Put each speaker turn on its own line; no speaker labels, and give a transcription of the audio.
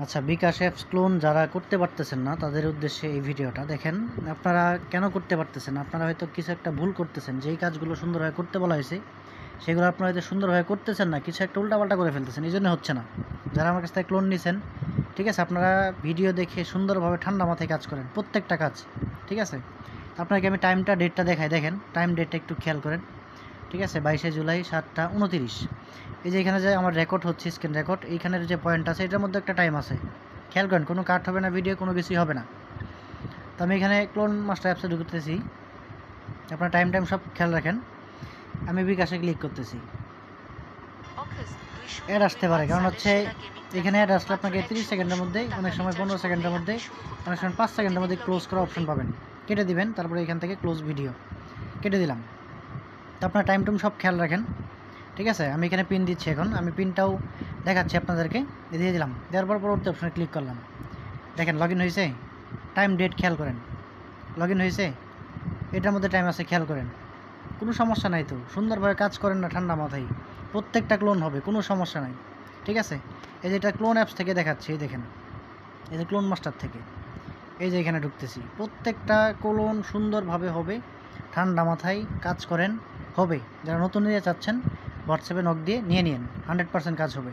আচ্ছা, বিকাশ apps clone যারা করতে পারতেছেন না তাদের উদ্দেশ্যে এই ভিডিওটা দেখেন। আপনারা কেন করতে পারতেছেন? আপনারা হয়তো কিছু একটা ভুল করতেছেন। যেই কাজগুলো সুন্দরভাবে করতে বলা হয়েছে সেগুলো আপনারা হয়তো সুন্দরভাবে করতেছেন না, কিছু একটা উল্টাপাল্টা করে ফেলতেছেন, এই জন্য হচ্ছে না। যারা আমার কাছ থেকে ক্লোন নিছেন, ঠিক আছে, আপনারা ভিডিও দেখে সুন্দরভাবে ঠান্ডা মাথায় কাজ করেন, প্রত্যেকটা কাজ, ঠিক আছে। আপনাকে আমি টাইমটা ডেটটা দেখাই, দেখেন টাইম ডেটটা একটু খেয়াল করেন, ঠিক আছে। 22শে জুলাই 7টা 29। এই যে এখানে যে আমার রেকর্ড হচ্ছে, স্ক্রিন রেকর্ড, এইখানের যে পয়েন্ট আছে এটার মধ্যে একটা টাইম আছে, খেয়াল করেন। কোনো কাট হবে না, ভিডিও কোনো কিছুই হবে না। তো আমি এখানে ক্লোন মাস্টার অ্যাপসে ঢুকতেছি, আপনার টাইম সব খেয়াল রাখেন। আমি বিকাশে ক্লিক করতেছি, অ্যাড আসতে পারে, কারণ হচ্ছে এখানে অ্যাড আসলে আপনাকে 30 সেকেন্ডের মধ্যে, অনেক সময় 15 সেকেন্ডের মধ্যে, অনেক সময় 5 সেকেন্ডের মধ্যে ক্লোজ করার অপশন পাবেন। কেটে দিবেন, তারপরে এখান থেকে ক্লোজ ভিডিও কেটে দিলাম। তো আপনার টাইম সব খেয়াল রাখেন, ঠিক আছে। আমি এখানে পিন দিচ্ছি, এখন আমি পিনটাও দেখাচ্ছি আপনাদেরকে, দিয়ে দিলাম। দেওয়ার পর পরবর্তী অপশানে ক্লিক করলাম। দেখেন লগ ইন হয়েছে, টাইম ডেট খেয়াল করেন, লগ ইন হয়েছে, এটার মধ্যে টাইম আছে, খেয়াল করেন। কোনো সমস্যা নাই তো, সুন্দরভাবে কাজ করেন না ঠান্ডা মাথায়, প্রত্যেকটা ক্লোন হবে, কোনো সমস্যা নাই, ঠিক আছে। এই যে এটা ক্লোন অ্যাপস থেকে দেখাচ্ছি, এই দেখেন, এই যে ক্লোন মাস্টার থেকে, এই যে এখানে ঢুকতেছি, প্রত্যেকটা ক্লোন সুন্দরভাবে হবে, ঠান্ডা মাথায় কাজ করেন, হবে। যারা নতুন নিয়ে চাচ্ছেন হোয়াটসঅ্যাপে নক দিয়ে নিয়ে নিন, 100% কাজ হবে।